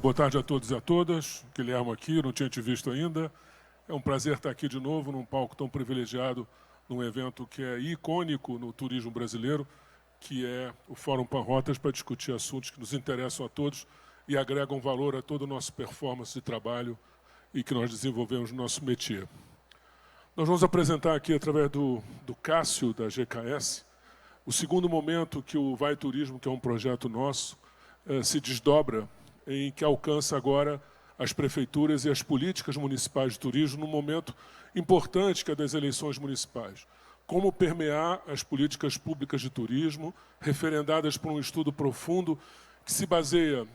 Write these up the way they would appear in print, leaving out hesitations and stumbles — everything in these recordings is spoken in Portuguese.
Boa tarde a todos e a todas. Guilherme aqui, não tinha te visto ainda. É um prazer estar aqui de novo, num palco tão privilegiado, num evento que é icônico no turismo brasileiro, que é o Fórum Panrotas, para discutir assuntos que nos interessam a todos e agregam valor a todo o nosso performance de trabalho e que nós desenvolvemos no nosso métier. Nós vamos apresentar aqui, através do Cássio, da GKS, o segundo momento que o Vai Turismo, que é um projeto nosso, se desdobra em que alcança agora as prefeituras e as políticas municipais de turismo num momento importante que é das eleições municipais. Como permear as políticas públicas de turismo, referendadas por um estudo profundo que se baseia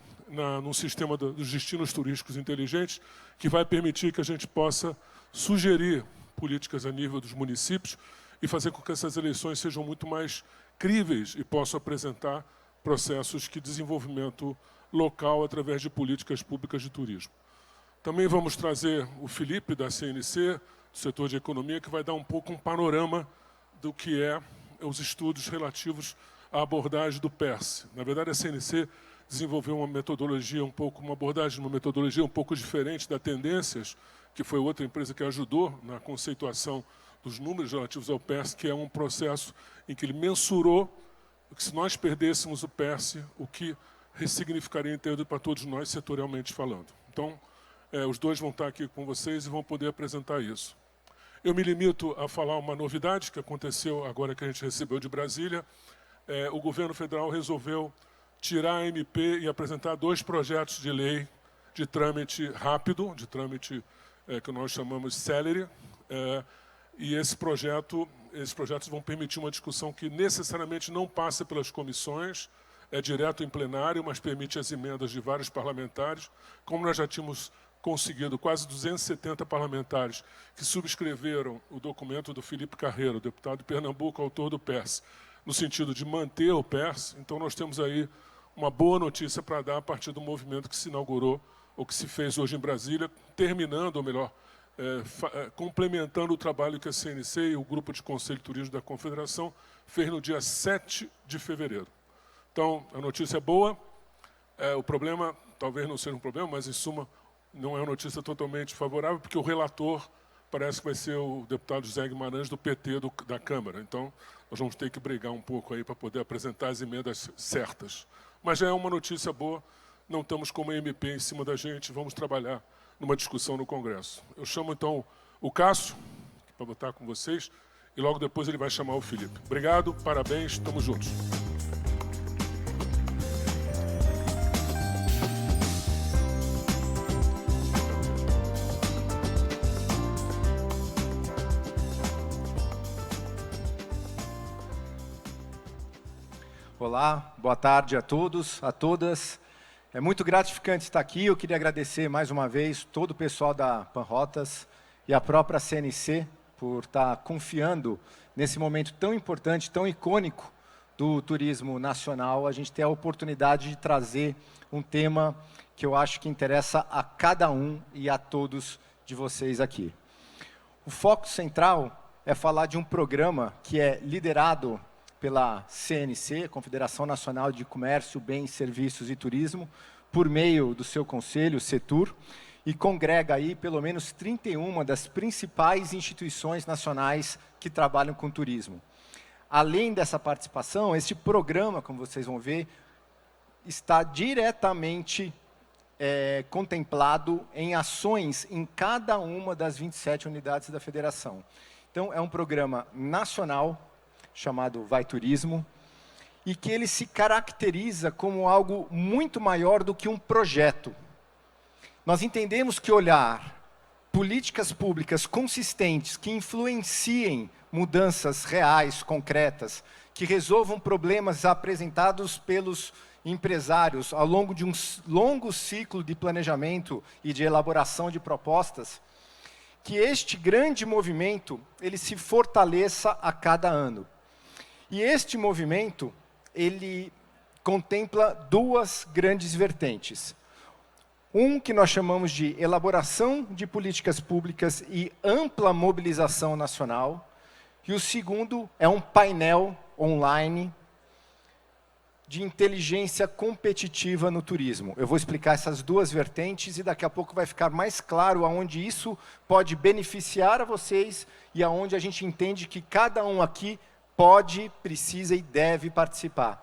num sistema dos destinos turísticos inteligentes, que vai permitir que a gente possa sugerir políticas a nível dos municípios e fazer com que essas eleições sejam muito mais críveis e possam apresentar processos de desenvolvimento local através de políticas públicas de turismo. Também vamos trazer o Felipe, da CNC, do setor de economia, que vai dar um pouco um panorama do que os estudos relativos à abordagem do PERSE. Na verdade, a CNC desenvolveu uma metodologia uma metodologia um pouco diferente da Tendências, que foi outra empresa que ajudou na conceituação dos números relativos ao PERSE, que é um processo em que ele mensurou que se nós perdêssemos o PERSE, o que ressignificaria inteiro para todos nós, setorialmente falando. Então, os dois vão estar aqui com vocês e vão poder apresentar isso. Eu me limito a falar uma novidade que aconteceu agora que a gente recebeu de Brasília. O governo federal resolveu tirar a MP e apresentar 2 projetos de lei de trâmite rápido, de trâmite que nós chamamos Celery, e esses projetos vão permitir uma discussão que necessariamente não passa pelas comissões, é direto em plenário, mas permite as emendas de vários parlamentares. Como nós já tínhamos conseguido quase 270 parlamentares que subscreveram o documento do Felipe Carreiro, deputado de Pernambuco, autor do PERSE, no sentido de manter o PERSE, então nós temos aí uma boa notícia para dar a partir do movimento que se inaugurou, ou que se fez hoje em Brasília, terminando, ou melhor, complementando o trabalho que a CNC e o Grupo de Conselho de Turismo da Confederação fez no dia 7 de fevereiro. Então, a notícia é boa, o problema talvez não seja um problema, mas, em suma, não é uma notícia totalmente favorável, porque o relator parece que vai ser o deputado José Guimarães, do PT da Câmara. Então, nós vamos ter que brigar um pouco aí para poder apresentar as emendas certas. Mas já é uma notícia boa, não estamos com uma MP em cima da gente, vamos trabalhar numa discussão no Congresso. Eu chamo, então, o Cássio, para votar com vocês, e logo depois ele vai chamar o Felipe. Obrigado, parabéns, estamos juntos. Olá, boa tarde a todos, a todas. É muito gratificante estar aqui. Eu queria agradecer mais uma vez todo o pessoal da Panrotas e a própria CNC por estar confiando nesse momento tão importante, tão icônico do turismo nacional. A gente ter a oportunidade de trazer um tema que eu acho que interessa a cada um e a todos de vocês aqui. O foco central é falar de um programa que é liderado pela CNC, Confederação Nacional de Comércio, Bens, Serviços e Turismo, por meio do seu conselho, Setur, e congrega aí pelo menos 31 das principais instituições nacionais que trabalham com turismo. Além dessa participação, este programa, como vocês vão ver, está diretamente contemplado em ações em cada uma das 27 unidades da federação. Então, é um programa nacional, chamado Vai Turismo, e que ele se caracteriza como algo muito maior do que um projeto. Nós entendemos que olhar políticas públicas consistentes que influenciem mudanças reais, concretas, que resolvam problemas apresentados pelos empresários ao longo de um longo ciclo de planejamento e de elaboração de propostas, que este grande movimento ele se fortaleça a cada ano. E este movimento, ele contempla 2 grandes vertentes. Um que nós chamamos de elaboração de políticas públicas e ampla mobilização nacional. E o segundo é um painel online de inteligência competitiva no turismo. Eu vou explicar essas duas vertentes e daqui a pouco vai ficar mais claro aonde isso pode beneficiar a vocês e aonde a gente entende que cada um aqui pode, precisa e deve participar.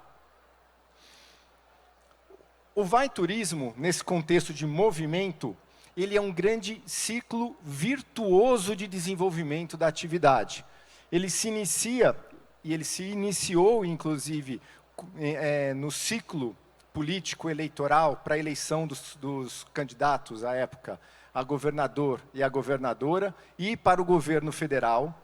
O Vai Turismo, nesse contexto de movimento, ele é um grande ciclo virtuoso de desenvolvimento da atividade. Ele se inicia, e ele se iniciou, inclusive, no ciclo político eleitoral para a eleição dos candidatos à época, a governador e a governadora, e para o governo federal,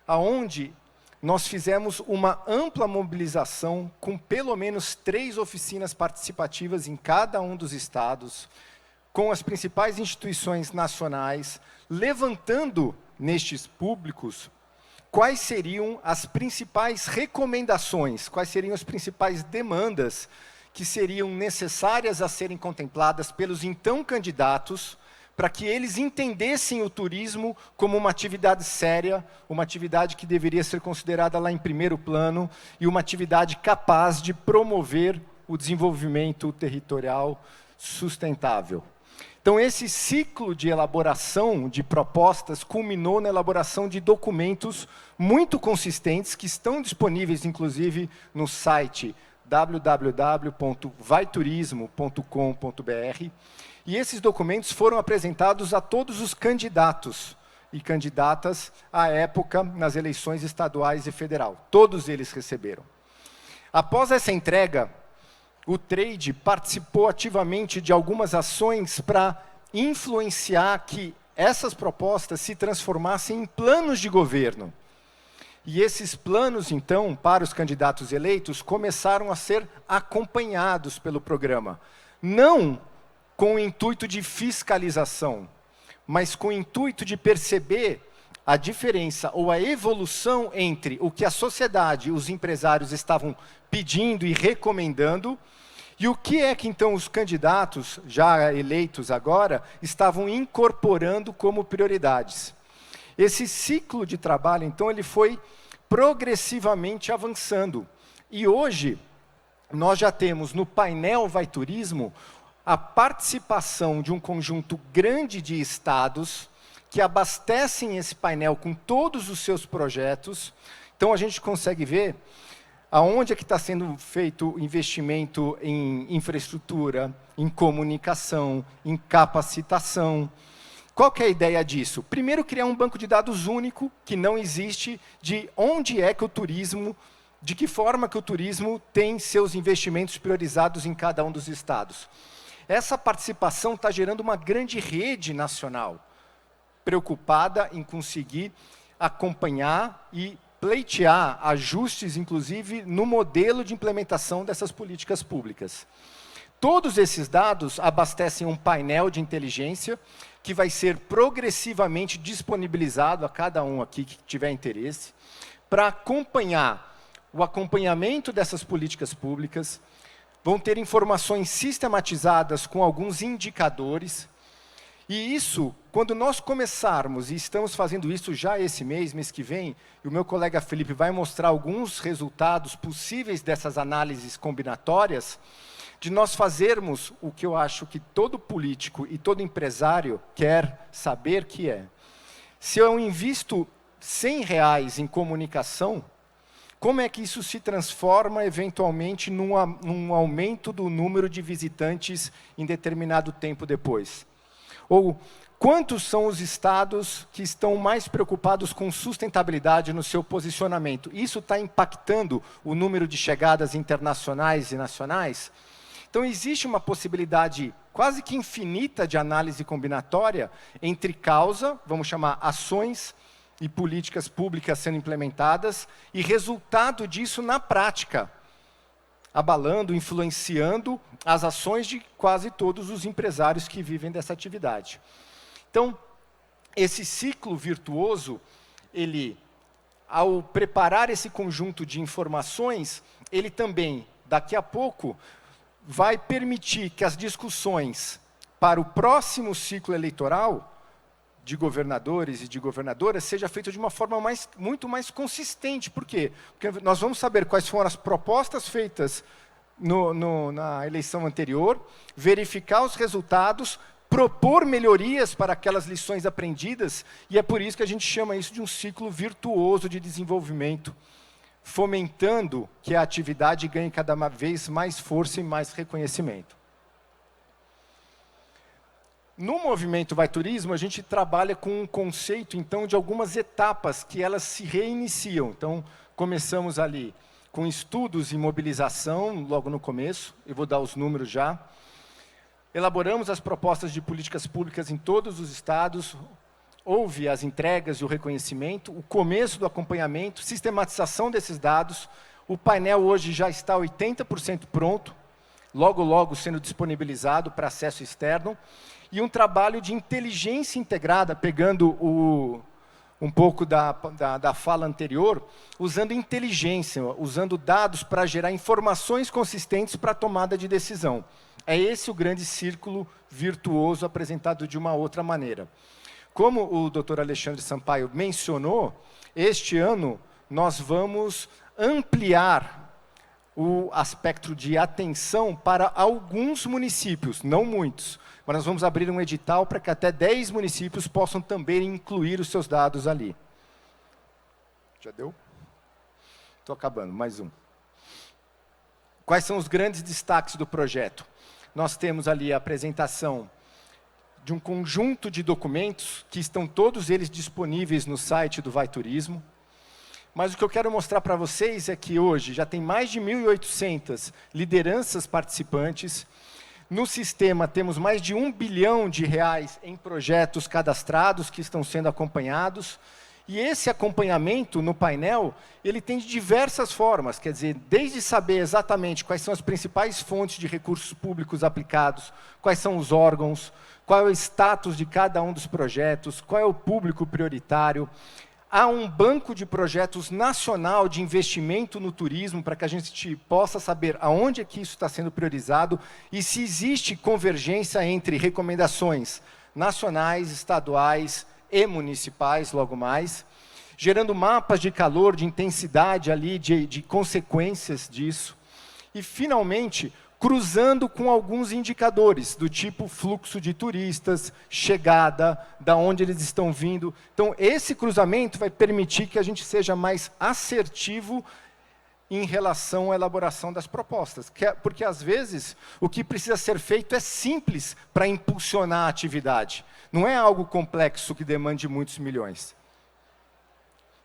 aonde nós fizemos uma ampla mobilização com pelo menos 3 oficinas participativas em cada um dos estados, com as principais instituições nacionais, levantando nestes públicos quais seriam as principais recomendações, quais seriam as principais demandas que seriam necessárias a serem contempladas pelos então candidatos, para que eles entendessem o turismo como uma atividade séria, uma atividade que deveria ser considerada lá em primeiro plano, e uma atividade capaz de promover o desenvolvimento territorial sustentável. Então, esse ciclo de elaboração de propostas culminou na elaboração de documentos muito consistentes, que estão disponíveis, inclusive, no site www.vaiturismo.com.br, e esses documentos foram apresentados a todos os candidatos e candidatas à época nas eleições estaduais e federal. Todos eles receberam. Após essa entrega, o trade participou ativamente de algumas ações para influenciar que essas propostas se transformassem em planos de governo. E esses planos, então, para os candidatos eleitos, começaram a ser acompanhados pelo programa. Não com o intuito de fiscalização, mas com o intuito de perceber a diferença ou a evolução entre o que a sociedade e os empresários estavam pedindo e recomendando, e o que é que, então, os candidatos, já eleitos agora, estavam incorporando como prioridades. Esse ciclo de trabalho, então, ele foi progressivamente avançando. E hoje, nós já temos no painel Vai Turismo a participação de um conjunto grande de estados que abastecem esse painel com todos os seus projetos. Então, a gente consegue ver aonde é que está sendo feito investimento em infraestrutura, em comunicação, em capacitação. Qual que é a ideia disso? Primeiro, criar um banco de dados único, que não existe, de onde é que o turismo, de que forma que o turismo tem seus investimentos priorizados em cada um dos estados. Essa participação está gerando uma grande rede nacional, preocupada em conseguir acompanhar e pleitear ajustes, inclusive, no modelo de implementação dessas políticas públicas. Todos esses dados abastecem um painel de inteligência que vai ser progressivamente disponibilizado a cada um aqui que tiver interesse, para acompanhar o acompanhamento dessas políticas públicas. Vão ter informações sistematizadas com alguns indicadores. E isso, quando nós começarmos, e estamos fazendo isso já esse mês que vem, e o meu colega Felipe vai mostrar alguns resultados possíveis dessas análises combinatórias, de nós fazermos o que eu acho que todo político e todo empresário quer saber que é: se eu invisto R$100 em comunicação, como é que isso se transforma, eventualmente, num aumento do número de visitantes em determinado tempo depois? Ou quantos são os estados que estão mais preocupados com sustentabilidade no seu posicionamento? Isso está impactando o número de chegadas internacionais e nacionais? Então, existe uma possibilidade quase que infinita de análise combinatória entre causa, vamos chamar ações e políticas públicas sendo implementadas, e resultado disso na prática, abalando, influenciando as ações de quase todos os empresários que vivem dessa atividade. Então, esse ciclo virtuoso, ele, ao preparar esse conjunto de informações, ele também, daqui a pouco, vai permitir que as discussões para o próximo ciclo eleitoral de governadores e de governadoras seja feita de uma forma muito mais consistente. Por quê? Porque nós vamos saber quais foram as propostas feitas na eleição anterior, verificar os resultados, propor melhorias para aquelas lições aprendidas, e é por isso que a gente chama isso de um ciclo virtuoso de desenvolvimento, fomentando que a atividade ganhe cada vez mais força e mais reconhecimento. No movimento Vai Turismo, a gente trabalha com um conceito, então, de algumas etapas que elas se reiniciam. Então, começamos ali com estudos e mobilização, logo no começo, eu vou dar os números já. Elaboramos as propostas de políticas públicas em todos os estados, houve as entregas e o reconhecimento, o começo do acompanhamento, sistematização desses dados. O painel hoje já está 80% pronto, logo, logo sendo disponibilizado para acesso externo, e um trabalho de inteligência integrada, pegando um pouco da fala anterior, usando inteligência, usando dados para gerar informações consistentes para a tomada de decisão. É esse o grande círculo virtuoso apresentado de uma outra maneira. Como o Dr. Alexandre Sampaio mencionou, este ano nós vamos ampliar o aspecto de atenção para alguns municípios, não muitos, mas nós vamos abrir um edital para que até 10 municípios possam também incluir os seus dados ali. Já deu? Estou acabando, mais um. Quais são os grandes destaques do projeto? Nós temos ali a apresentação de um conjunto de documentos, que estão todos eles disponíveis no site do Vai Turismo. Mas o que eu quero mostrar para vocês é que hoje já tem mais de 1.800 lideranças participantes. No sistema temos mais de R$1 bilhão em projetos cadastrados que estão sendo acompanhados. E esse acompanhamento no painel, ele tem de diversas formas, quer dizer, desde saber exatamente quais são as principais fontes de recursos públicos aplicados, quais são os órgãos, qual é o status de cada um dos projetos, qual é o público prioritário. Há um banco de projetos nacional de investimento no turismo para que a gente possa saber aonde é que isso está sendo priorizado e se existe convergência entre recomendações nacionais, estaduais e municipais, logo mais, gerando mapas de calor, de intensidade ali, de consequências disso. E, finalmente, cruzando com alguns indicadores, do tipo fluxo de turistas, chegada, da onde eles estão vindo. Então, esse cruzamento vai permitir que a gente seja mais assertivo em relação à elaboração das propostas. Porque, às vezes, o que precisa ser feito é simples para impulsionar a atividade. Não é algo complexo que demande muitos milhões.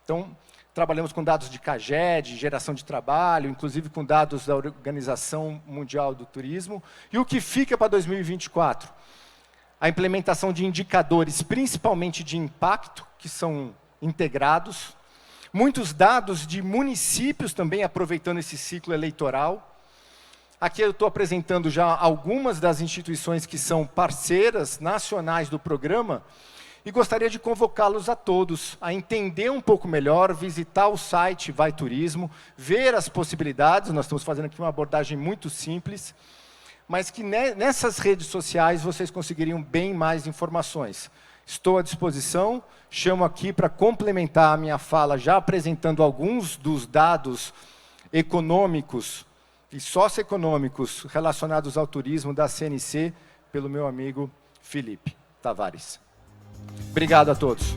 Então, trabalhamos com dados de CAGED, geração de trabalho, inclusive com dados da Organização Mundial do Turismo. E o que fica para 2024? A implementação de indicadores, principalmente de impacto, que são integrados. Muitos dados de municípios também aproveitando esse ciclo eleitoral. Aqui eu estou apresentando já algumas das instituições que são parceiras nacionais do programa e gostaria de convocá-los a todos a entender um pouco melhor, visitar o site Vai Turismo, ver as possibilidades. Nós estamos fazendo aqui uma abordagem muito simples, mas que nessas redes sociais vocês conseguiriam bem mais informações. Estou à disposição, chamo aqui para complementar a minha fala, já apresentando alguns dos dados econômicos e socioeconômicos relacionados ao turismo da CNC, pelo meu amigo Felipe Tavares. Obrigado a todos.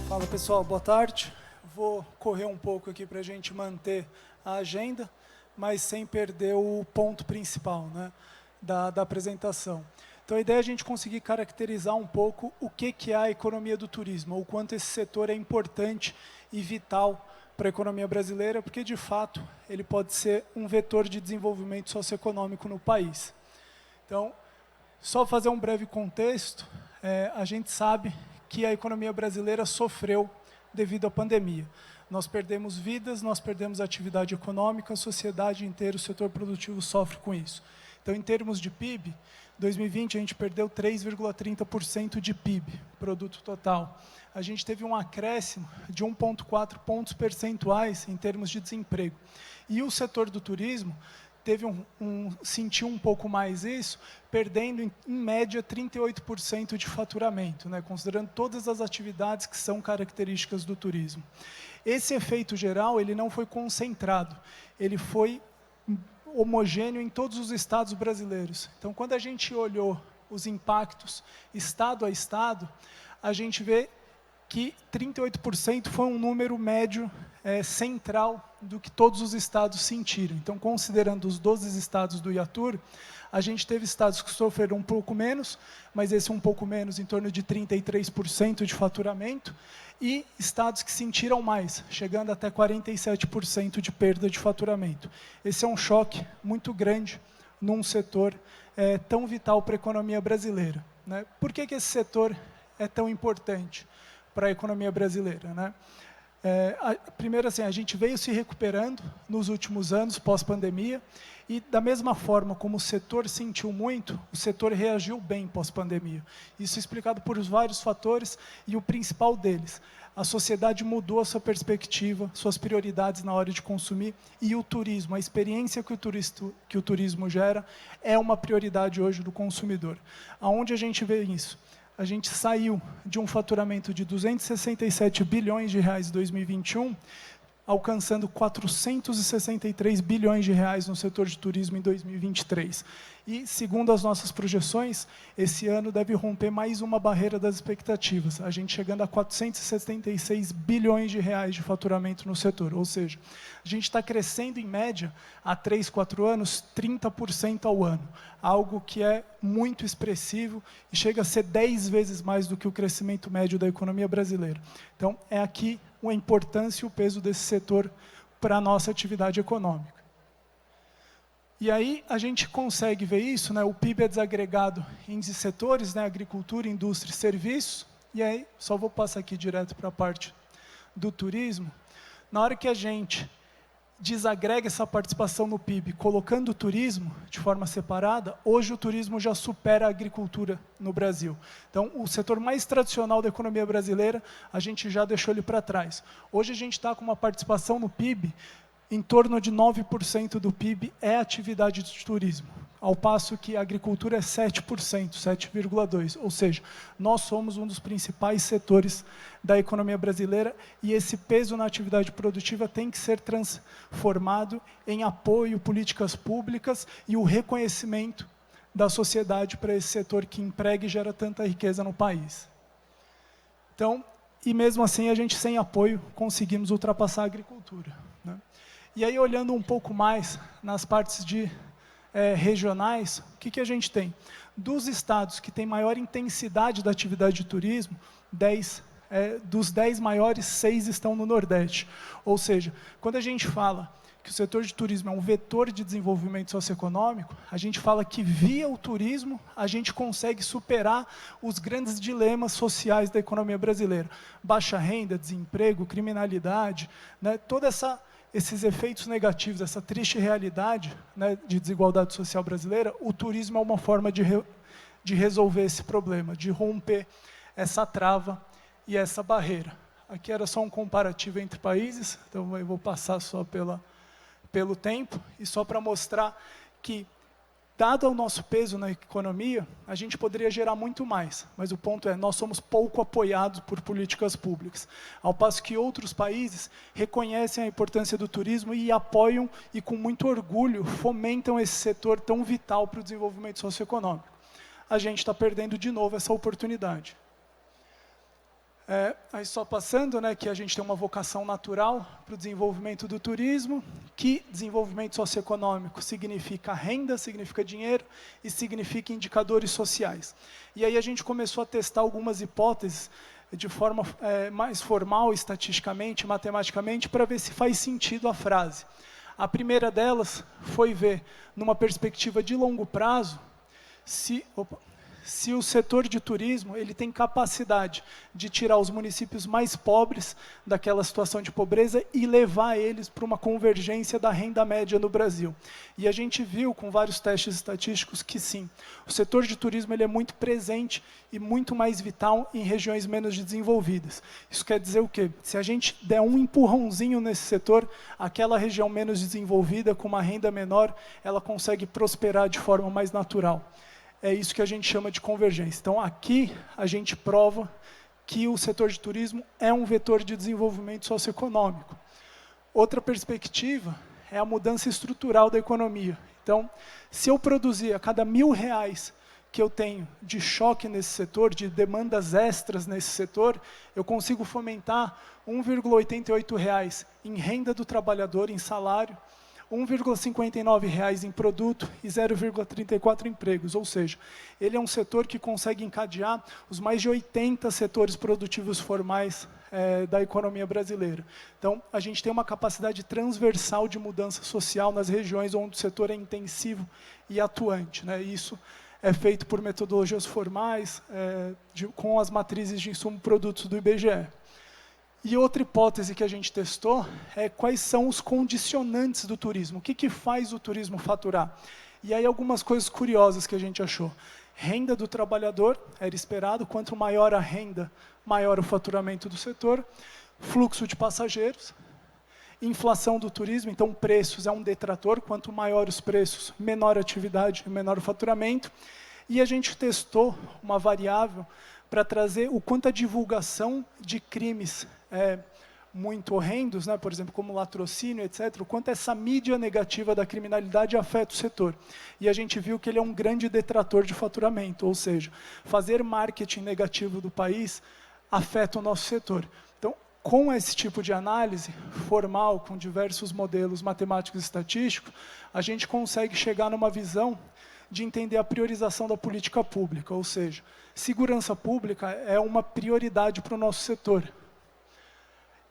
Fala pessoal, boa tarde. Vou correr um pouco aqui para a gente manter a agenda, mas sem perder o ponto principal, né, da apresentação. Então, a ideia é a gente conseguir caracterizar um pouco o que é a economia do turismo, o quanto esse setor é importante e vital para a economia brasileira, porque, de fato, ele pode ser um vetor de desenvolvimento socioeconômico no país. Então, só fazer um breve contexto, a gente sabe que a economia brasileira sofreu devido à pandemia. Nós perdemos vidas, nós perdemos atividade econômica, a sociedade inteira, o setor produtivo sofre com isso. Então, em termos de PIB, 2020 a gente perdeu 3,30% de PIB, produto total. A gente teve um acréscimo de 1,4 pontos percentuais em termos de desemprego. E o setor do turismo sentiu um pouco mais isso, perdendo, em média, 38% de faturamento, né, considerando todas as atividades que são características do turismo. Esse efeito geral ele não foi concentrado, ele foi homogêneo em todos os estados brasileiros. Então, quando a gente olhou os impactos estado a estado, a gente vê que 38% foi um número médio central do que todos os estados sentiram. Então, considerando os 12 estados do IATUR, a gente teve estados que sofreram um pouco menos, mas esse um pouco menos, em torno de 33% de faturamento, e estados que sentiram mais, chegando até 47% de perda de faturamento. Esse é um choque muito grande num setor tão vital para a economia brasileira, né? Por que esse setor é tão importante para a economia brasileira, né? Primeiro, assim, a gente veio se recuperando nos últimos anos, pós-pandemia, e da mesma forma como o setor sentiu muito, o setor reagiu bem pós-pandemia. Isso é explicado por vários fatores, e o principal deles, a sociedade mudou a sua perspectiva, suas prioridades na hora de consumir, e o turismo, a experiência que o turismo gera, é uma prioridade hoje do consumidor. Aonde a gente vê isso? A gente saiu de um faturamento de 267 bilhões de reais em 2021, alcançando 463 bilhões de reais no setor de turismo em 2023. E, segundo as nossas projeções, esse ano deve romper mais uma barreira das expectativas, a gente chegando a 476 bilhões de reais de faturamento no setor. Ou seja, a gente está crescendo, em média, há 3, 4 anos, 30% ao ano. Algo que é muito expressivo e chega a ser 10 vezes mais do que o crescimento médio da economia brasileira. Então, é aqui a importância e o peso desse setor para a nossa atividade econômica. E aí a gente consegue ver isso, né? O PIB é desagregado em setores, né? Agricultura, indústria e serviços. E aí, só vou passar aqui direto para a parte do turismo. Na hora que a gente desagrega essa participação no PIB, colocando o turismo de forma separada, hoje o turismo já supera a agricultura no Brasil. Então, o setor mais tradicional da economia brasileira, a gente já deixou ele para trás. Hoje a gente está com uma participação no PIB, em torno de 9% do PIB é atividade de turismo, ao passo que a agricultura é 7%, 7,2%. Ou seja, nós somos um dos principais setores da economia brasileira e esse peso na atividade produtiva tem que ser transformado em apoio, políticas públicas e o reconhecimento da sociedade para esse setor que emprega e gera tanta riqueza no país. Então, e mesmo assim, a gente sem apoio conseguimos ultrapassar a agricultura, né? E aí, olhando um pouco mais nas partes regionais, o que a gente tem? Dos estados que têm maior intensidade da atividade de turismo, dos 10 maiores, 6 estão no Nordeste. Ou seja, quando a gente fala que o setor de turismo é um vetor de desenvolvimento socioeconômico, a gente fala que via o turismo a gente consegue superar os grandes dilemas sociais da economia brasileira. Baixa renda, desemprego, criminalidade, né, esses efeitos negativos, essa triste realidade, né, de desigualdade social brasileira, o turismo é uma forma de resolver esse problema, de romper essa trava e essa barreira. Aqui era só um comparativo entre países, então eu vou passar só pelo tempo, e só para mostrar que, dado o nosso peso na economia, a gente poderia gerar muito mais, mas o ponto é, nós somos pouco apoiados por políticas públicas, ao passo que outros países reconhecem a importância do turismo e apoiam e com muito orgulho fomentam esse setor tão vital para o desenvolvimento socioeconômico. A gente está perdendo de novo essa oportunidade. Aí só passando, né, que a gente tem uma vocação natural para o desenvolvimento do turismo, que desenvolvimento socioeconômico significa renda, significa dinheiro e significa indicadores sociais. E aí a gente começou a testar algumas hipóteses de forma mais formal, estatisticamente, matematicamente, para ver se faz sentido a frase. A primeira delas foi ver, numa perspectiva de longo prazo, se se o setor de turismo ele tem capacidade de tirar os municípios mais pobres daquela situação de pobreza e levar eles para uma convergência da renda média no Brasil. E a gente viu com vários testes estatísticos que sim, o setor de turismo ele é muito presente e muito mais vital em regiões menos desenvolvidas. Isso quer dizer o quê? Se a gente der um empurrãozinho nesse setor, aquela região menos desenvolvida, com uma renda menor, ela consegue prosperar de forma mais natural. É isso que a gente chama de convergência. Então, aqui, a gente prova que o setor de turismo é um vetor de desenvolvimento socioeconômico. Outra perspectiva é a mudança estrutural da economia. Então, se eu produzir a cada R$1.000 que eu tenho de choque nesse setor, de demandas extras nesse setor, eu consigo fomentar R$1,88 em renda do trabalhador, em salário, R$1,59 em produto e 0,34 empregos, ou seja, ele é um setor que consegue encadear os mais de 80 setores produtivos formais da economia brasileira. Então, a gente tem uma capacidade transversal de mudança social nas regiões onde o setor é intensivo e atuante, né? Isso é feito por metodologias formais, com as matrizes de insumo produtos do IBGE. E outra hipótese que a gente testou é quais são os condicionantes do turismo. O que faz o turismo faturar? E aí algumas coisas curiosas que a gente achou. Renda do trabalhador, era esperado, quanto maior a renda, maior o faturamento do setor. Fluxo de passageiros. Inflação do turismo, então preços é um detrator, quanto maior os preços, menor a atividade, menor o faturamento. E a gente testou uma variável para trazer o quanto a divulgação de crimes muito horrendos, né, por exemplo, como latrocínio, etc., o quanto essa mídia negativa da criminalidade afeta o setor. E a gente viu que ele é um grande detrator de faturamento, ou seja, fazer marketing negativo do país afeta o nosso setor. Então, com esse tipo de análise formal, com diversos modelos matemáticos e estatísticos, a gente consegue chegar numa visão de entender a priorização da política pública, ou seja, segurança pública é uma prioridade para o nosso setor.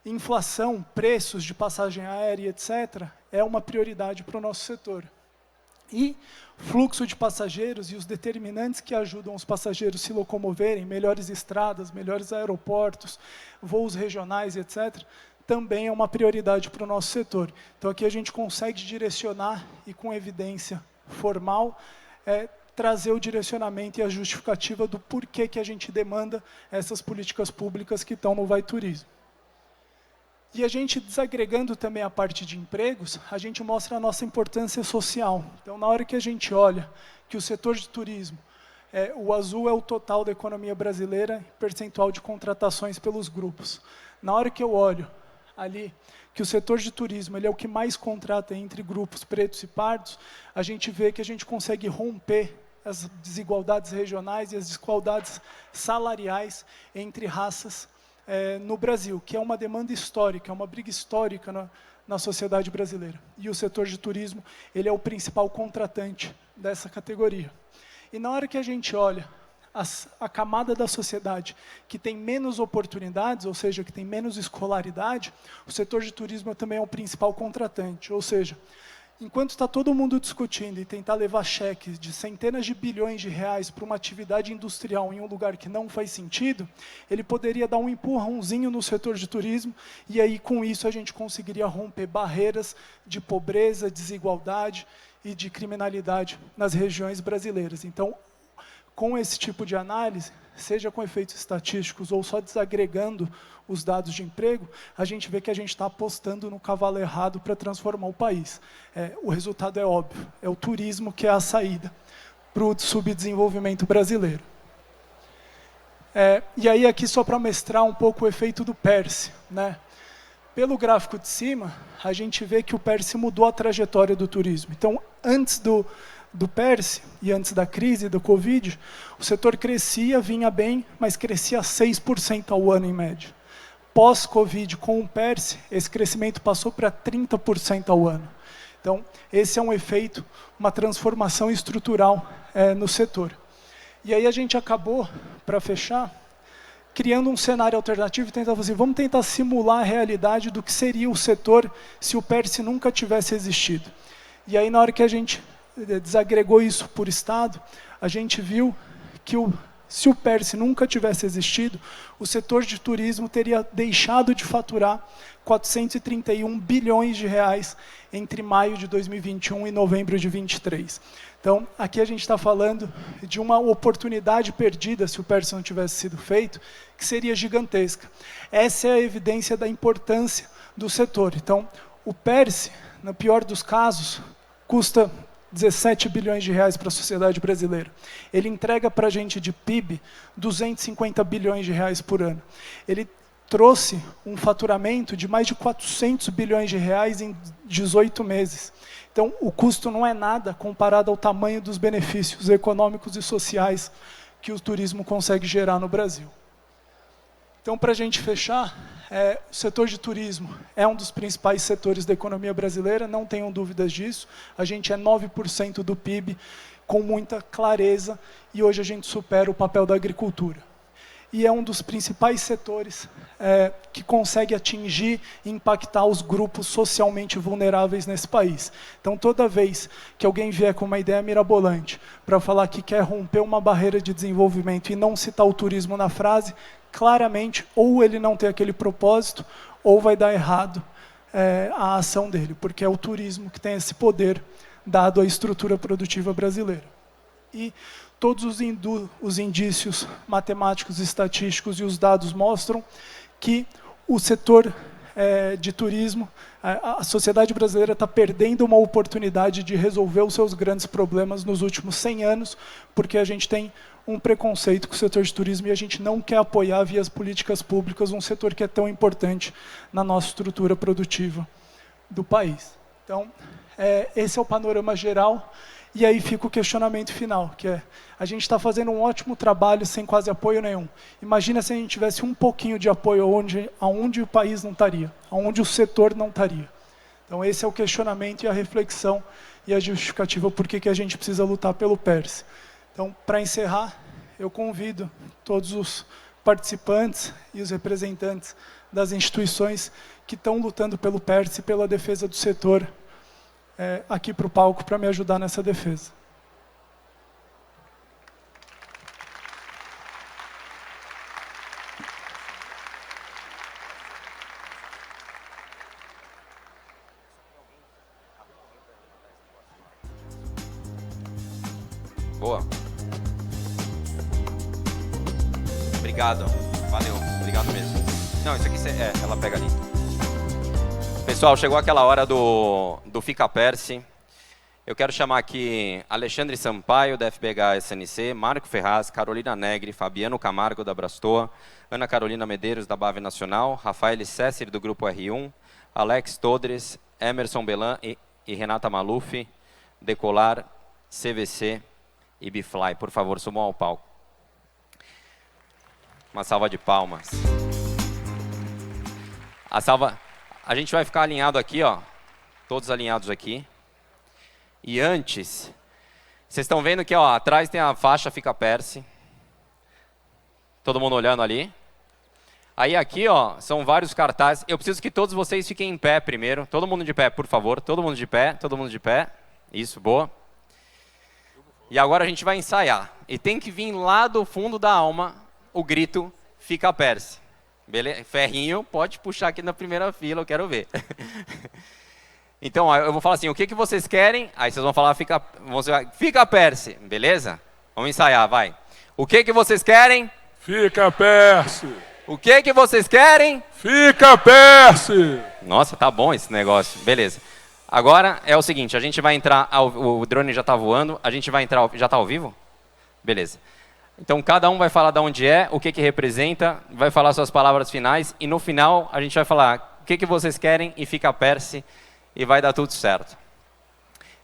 Inflação, preços de passagem aérea, etc., é uma prioridade para o nosso setor. E fluxo de passageiros e os determinantes que ajudam os passageiros a se locomoverem, melhores estradas, melhores aeroportos, voos regionais, etc., também é uma prioridade para o nosso setor. Então, aqui a gente consegue direcionar e, com evidência formal, trazer o direcionamento e a justificativa do porquê que a gente demanda essas políticas públicas que estão no Vai Turismo. E a gente, desagregando também a parte de empregos, a gente mostra a nossa importância social. Então, na hora que a gente olha que o setor de turismo, o azul é o total da economia brasileira, percentual de contratações pelos grupos. Na hora que eu olho ali que o setor de turismo ele é o que mais contrata entre grupos pretos e pardos, a gente vê que a gente consegue romper as desigualdades regionais e as desigualdades salariais entre raças no Brasil, que é uma demanda histórica, é uma briga histórica na sociedade brasileira. E o setor de turismo ele é o principal contratante dessa categoria. E na hora que a gente olha a camada da sociedade que tem menos oportunidades, ou seja, que tem menos escolaridade, o setor de turismo também é o principal contratante. Ou seja, enquanto está todo mundo discutindo e tentar levar cheques de centenas de bilhões de reais para uma atividade industrial em um lugar que não faz sentido, ele poderia dar um empurrãozinho no setor de turismo e aí com isso a gente conseguiria romper barreiras de pobreza, desigualdade e de criminalidade nas regiões brasileiras. Então, com esse tipo de análise, seja com efeitos estatísticos ou só desagregando os dados de emprego, a gente vê que a gente está apostando no cavalo errado para transformar o país. O resultado é óbvio, é o turismo que é a saída para o subdesenvolvimento brasileiro. E aí aqui só para mestrar um pouco o efeito do PERSE, né? Pelo gráfico de cima, a gente vê que o PERSE mudou a trajetória do turismo. Então, antes do PERSE e antes da crise do Covid, o setor crescia, vinha bem, mas crescia 6% ao ano em média. Pós-Covid, com o PERSE, esse crescimento passou para 30% ao ano. Então, esse é um efeito, uma transformação estrutural no setor. E aí a gente acabou, para fechar, criando um cenário alternativo e tentava assim, vamos tentar simular a realidade do que seria o setor se o PERSE nunca tivesse existido. E aí, na hora que a gente desagregou isso por estado, a gente viu que se o PERSE nunca tivesse existido, o setor de turismo teria deixado de faturar 431 bilhões de reais entre maio de 2021 e novembro de 2023. Então, aqui a gente está falando de uma oportunidade perdida, se o PERSE não tivesse sido feito, que seria gigantesca. Essa é a evidência da importância do setor. Então, o PERSE, no pior dos casos, custa 17 bilhões de reais para a sociedade brasileira. Ele entrega para a gente de PIB 250 bilhões de reais por ano. Ele trouxe um faturamento de mais de 400 bilhões de reais em 18 meses. Então, o custo não é nada comparado ao tamanho dos benefícios econômicos e sociais que o turismo consegue gerar no Brasil. Então, para a gente fechar, o setor de turismo é um dos principais setores da economia brasileira, não tenham dúvidas disso. A gente é 9% do PIB, com muita clareza, e hoje a gente supera o papel da agricultura. E é um dos principais setores que consegue atingir e impactar os grupos socialmente vulneráveis nesse país. Então, toda vez que alguém vier com uma ideia mirabolante para falar que quer romper uma barreira de desenvolvimento e não citar o turismo na frase, claramente, ou ele não tem aquele propósito, ou vai dar errado a ação dele, porque é o turismo que tem esse poder dado à estrutura produtiva brasileira. E todos os indícios matemáticos, estatísticos e os dados mostram que o setor de turismo, a sociedade brasileira está perdendo uma oportunidade de resolver os seus grandes problemas nos últimos 100 anos, porque a gente tem um preconceito com o setor de turismo e a gente não quer apoiar via as políticas públicas um setor que é tão importante na nossa estrutura produtiva do país. Então, esse é o panorama geral. E aí fica o questionamento final, que é, a gente está fazendo um ótimo trabalho sem quase apoio nenhum. Imagina se a gente tivesse um pouquinho de apoio aonde o país não estaria, aonde o setor não estaria. Então esse é o questionamento e a reflexão e a justificativa por que a gente precisa lutar pelo PERSE. Então, para encerrar, eu convido todos os participantes e os representantes das instituições que estão lutando pelo PERSE e pela defesa do setor aqui para o palco para me ajudar nessa defesa. Boa. Obrigado. Valeu. Obrigado mesmo. Não, isso aqui ela pega ali. Pessoal, chegou aquela hora do Fica PERSE. Eu quero chamar aqui Alexandre Sampaio, da FBH SNC, Marco Ferraz, Carolina Negri, Fabiano Camargo, da Brastoa, Ana Carolina Medeiros, da BAV Nacional, Rafael César, do Grupo R1, Alex Todres, Emerson Belan e Renata Maluf, Decolar, CVC e Bifly. Por favor, subam ao palco. Uma salva de palmas. A gente vai ficar alinhado aqui, ó, todos alinhados aqui. E antes, vocês estão vendo que ó, atrás tem a faixa Fica PERSE. Todo mundo olhando ali. Aí aqui ó, são vários cartazes. Eu preciso que todos vocês fiquem em pé primeiro. Todo mundo de pé, por favor. Todo mundo de pé, todo mundo de pé. Isso, boa. E agora a gente vai ensaiar. E tem que vir lá do fundo da alma o grito Fica PERSE. Beleza? Ferrinho, pode puxar aqui na primeira fila, eu quero ver. Então, ó, eu vou falar assim, o que vocês querem? Aí vocês vão falar, Fica PERSE, beleza? Vamos ensaiar, vai. O que vocês querem? Fica PERSE. O que vocês querem? Fica PERSE. Nossa, tá bom esse negócio, beleza. Agora é o seguinte, a gente vai entrar, o drone já tá voando, a gente vai entrar, já tá ao vivo? Beleza. Então, cada um vai falar de onde é, o que representa, vai falar suas palavras finais, e no final a gente vai falar o que vocês querem e Fica PERSE, e vai dar tudo certo.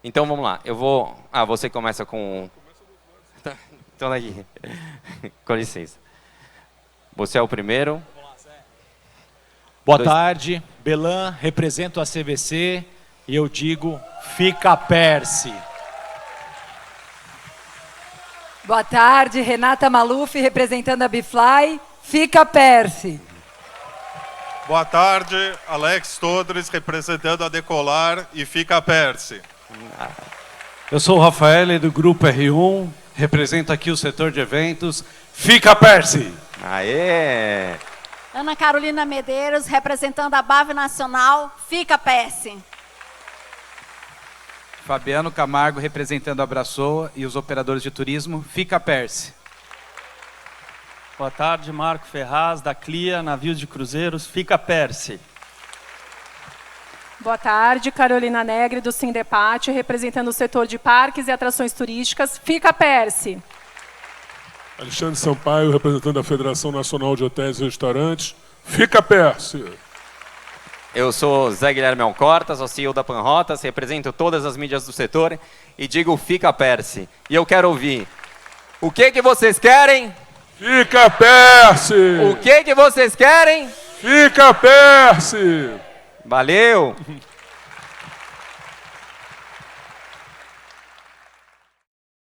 Então, vamos lá. Eu vou... você começa com... Então, aqui. Com licença. Você é o primeiro. Boa tarde. Belan, represento a CVC, e eu digo Fica PERSE. Boa tarde, Renata Maluf, representando a Bifly. Fica PERSE. Boa tarde, Alex Todres, representando a Decolar e Fica PERSE. Eu sou o Rafael, do Grupo R1, represento aqui o setor de eventos. Fica Perse! Aê! Ana Carolina Medeiros, representando a BAV Nacional. Fica Perse! Fabiano Camargo, representando a Abraçoa e os operadores de turismo. Fica Perse! Boa tarde, Marco Ferraz, da CLIA, Navios de Cruzeiros. Fica Perse! Boa tarde, Carolina Negre, do Sindepate, representando o setor de parques e atrações turísticas. Fica Perse! Alexandre Sampaio, representando a Federação Nacional de Hotéis e Restaurantes. Fica Perse! Eu sou Zé Guilherme Alcorta, sou CEO da Panrotas, represento todas as mídias do setor e digo Fica Perse. E eu quero ouvir, o que vocês querem? Fica Perse! O que vocês querem? Fica Perse! Valeu!